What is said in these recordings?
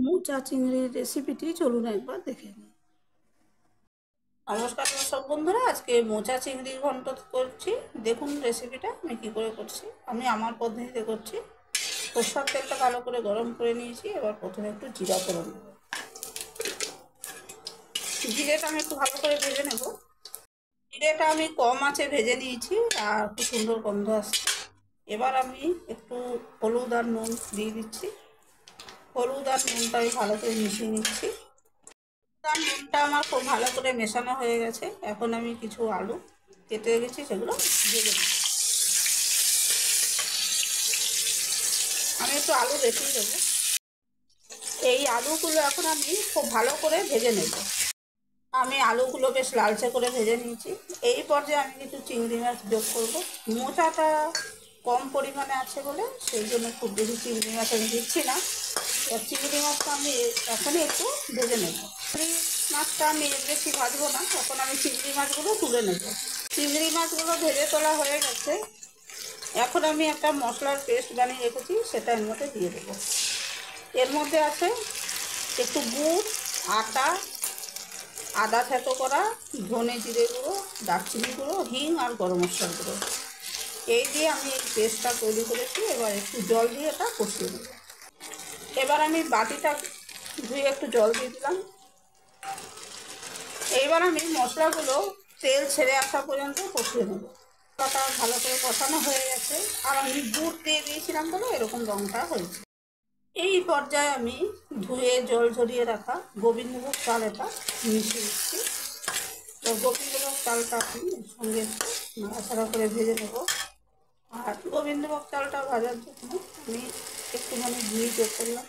মোচা চিংড়ির রেসিপিটি চলুন একবার দেখে নিই। নমস্কার দর্শক বন্ধুরা, আজকে মোচা চিংড়ি ঘন্ট করছি। দেখুন রেসিপিটা আমি কী করে করছি। আমি আমার পদ্ধতিতে করছি। সরষের তেলটা ভালো করে গরম করে নিয়েছি। এবার প্রথমে একটু জিরা করে নেব। জিরেটা আমি একটু ভালো করে ভেজে নেব। জিরেটা আমি কম আঁচে ভেজে নিয়েছি আর খুব সুন্দর গন্ধ আসছে। এবার আমি একটু হলুদ আর নুন দিয়ে দিচ্ছি। হলুদ আর নুনটা আমি ভালো করে মিশিয়ে নিচ্ছি। নুনটা আমার খুব ভালো করে মেশানো হয়ে গেছে। এখন আমি কিছু আলু কেটে রেখেছি, সেগুলো ভেজে নেব। আমি একটু আলু বেশি দেবো। এই আলুগুলো এখন আমি খুব ভালো করে ভেজে নেব। আমি আলুগুলো বেশ লালচে করে ভেজে নিয়েছি। এই পর্যায়ে আমি কিছু চিংড়ি মাছ যোগ করবো। মোচাটা কম পরিমাণে আছে বলে সেই জন্য খুব বেশি চিংড়ি মাছ আমি দিচ্ছি না। চিংড়ি মাছটা আমি এখনই একটু ভেজে নেব। চিংড়ি মাছটা আমি বেশি ভাজবো না, তখন আমি চিংড়ি মাছগুলো তুলে নেব। চিংড়ি মাছগুলো ভেজে তোলা হয়ে গেছে। এখন আমি একটা মশলার পেস্ট বানিয়ে রেখেছি, সেটা এর মধ্যে দিয়ে দেবো। এর মধ্যে আছে একটু গুড়, আটা, আদা থেতো করা, ধনে জিরে গুঁড়ো, দারচিনি গুঁড়ো, হিং আর গরম মশলার গুঁড়ো। এই দিয়ে আমি এই পেস্টটা তৈরি করেছি। এবার একটু জল দিয়ে এটা কষিয়ে নেব। এবার আমি বাটিটা ধুয়ে একটু জল দিয়ে দিলাম। এইবার আমি মশলাগুলো তেল ছেড়ে আসা পর্যন্ত কষিয়ে নেব। মশলাটা ভালো করে কষানো হয়ে গেছে আর আমি গুড় দিয়ে দিয়েছিলাম বলে এরকম রঙটা হয়েছে। এই পর্যায়ে আমি ধুয়ে জল ঝরিয়ে রাখা গোবিন্দভোগ চাল এটা মিশিয়ে দিচ্ছি। তো গোবিন্দভোগ চালটা আমি সঙ্গে নাড়াচাড়া করে ভেজে নেব। আর গোবিন্দভোগ চালটা ভাজার জন্য আমি একটুখানি ঘি যোগ করলাম।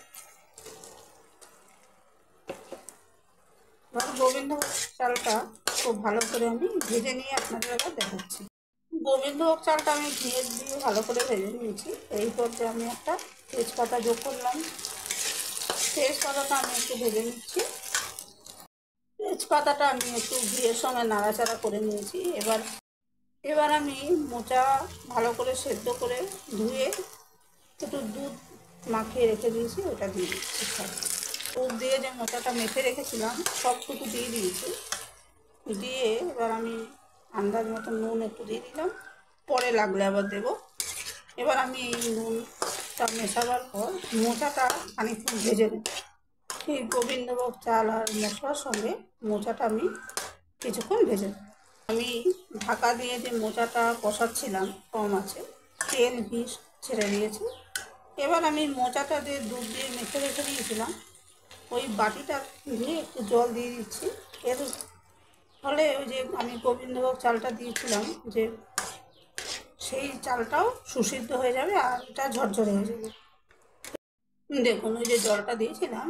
এবার গোবিন্দভোগ চালটা খুব ভালো করে আমি ভেজে নিয়ে আপনাদের আবার দেখাচ্ছি। গোবিন্দভোগ চালটা আমি ঘি দিয়ে ভালো করে ভেজে নিয়েছি। এই পর্যায়ে আমি একটা তেজপাতা যোগ করলাম। তেজপাতাটা আমি একটু ভেজে নিচ্ছি। তেজপাতাটা আমি একটু ঘিয়ের সঙ্গে নাড়াচাড়া করে নিয়েছি। এবার আমি মোচা ভালো করে সেদ্ধ করে ধুয়ে একটু দুধ মাখিয়ে রেখে দিয়েছি, ওটা দিয়ে দিচ্ছি। দুধ দিয়ে যে মোচাটা মেখে রেখেছিলাম সবটুকু দিয়ে দিয়েছি। দিয়ে এবার আমি আন্দাজ মতো নুন একটু দিয়ে দিলাম, পরে লাগলে আবার দেবো। এবার আমি এই নুনটা মেশাবার পর মোচাটা খানিকক্ষণ ভেজে নেব। এই গোবিন্দভোগ চাল আর মশলার সঙ্গে মোচাটা আমি কিছুক্ষণ ভেজে নেব। আমি ঢাকা দিয়ে যে মোচাটা কষাচ্ছিলাম কম আছে, তেল ঘি ছেড়ে দিয়েছি। এবার আমি মোচাটা যে দুধ দিয়ে মেখে রেখে দিয়েছিলাম ওই বাটিটা দিয়ে একটু জল দিয়ে দিচ্ছি। এর ফলে ওই যে আমি গোবিন্দভোগ চালটা দিয়েছিলাম যে সেই চালটাও সুসিদ্ধ হয়ে যাবে আর এটা ঝরঝরে হয়ে যাবে। দেখুন ওই যে জলটা দিয়েছিলাম,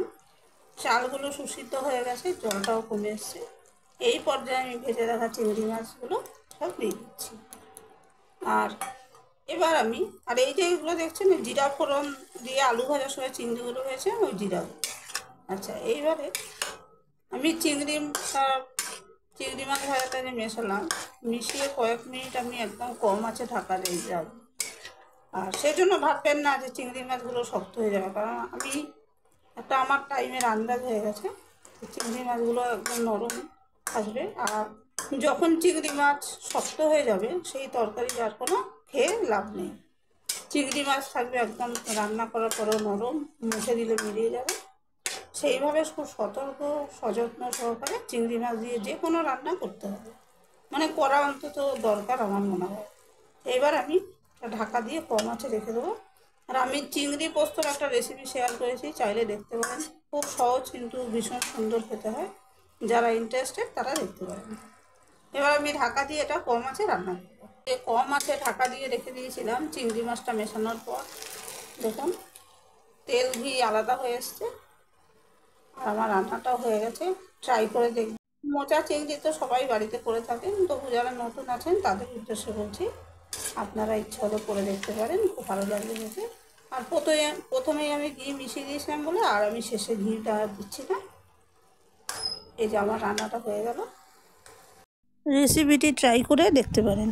চালগুলো সুসিদ্ধ হয়ে গেছে, জলটাও কমে এসছে। এই পর্যায়ে আমি ভেজে রাখা চিংড়ি মাছগুলো সব দিয়ে দিচ্ছি। আর এবার আমি এই যে এগুলো দেখছেন জিরা ফোড়ন দিয়ে আলু ভাজার সময় চিংড়িগুলো হয়েছে ওই জিরাগুলো। আচ্ছা, এইবারে আমি চিংড়ি মাছ ভাজাটা যে মেশালাম, মিশিয়ে কয়েক মিনিট আমি একদম কম আছে ঢাকা দিয়ে যাব। আর সেই জন্য ভাববেন না যে চিংড়ি মাছগুলো শক্ত হয়ে যাবে, কারণ আমি আমার টাইমের আন্দাজ হয়ে গেছে। চিংড়ি মাছগুলো একদম নরম থাকবে। আর যখন চিংড়ি মাছ শক্ত হয়ে যাবে সেই তরকারি আর কোনো খেয়ে লাভ নেই। চিংড়ি মাছ থাকবে একদম রান্না করার পরেও নরম, মুখে দিলে মিলিয়ে যাবে। সেইভাবে খুব সতর্ক সযত্ন সহকারে চিংড়ি মাছ দিয়ে যে কোনো রান্না করতে হবে, মানে করা অন্তত দরকার আমার মনে হয়। এবার আমি ঢাকা দিয়ে কম আঁচে রেখে দেবো। আর আমি চিংড়ি পোস্তর একটা রেসিপি শেয়ার করেছি, চাইলে দেখতে পারেন। খুব সহজ কিন্তু ভীষণ সুন্দর খেতে হয়। যারা ইন্টারেস্টেড তারা দেখতে পারেন। এবার আমি ঢাকা দিয়ে এটা কম আঁচে রান্না করবো। কম আঁচে ঢাকা দিয়ে রেখে দিয়েছিলাম চিংড়ি মাছটা মেশানোর পর দেখুন তেল ঘি আলাদা হয়ে এসছে আর আমার রান্নাটাও হয়ে গেছে। ট্রাই করে দেখবেন। মোচা চিংড়ি তো সবাই বাড়িতে করে থাকেন, তবু যারা নতুন আছেন তাদের উদ্দেশ্যে বলছি, আপনারা ইচ্ছা হলে করে দেখতে পারেন, খুব ভালো লাগবে খেতে। আর প্রথমেই আমি ঘি মিশিয়ে দিয়েছিলাম বলে আর আমি শেষে ঘিটা দিচ্ছি না। এই যে আমার রান্নাটা হয়ে গেল। রেসিপিটি ট্রাই করে দেখতে পারেন।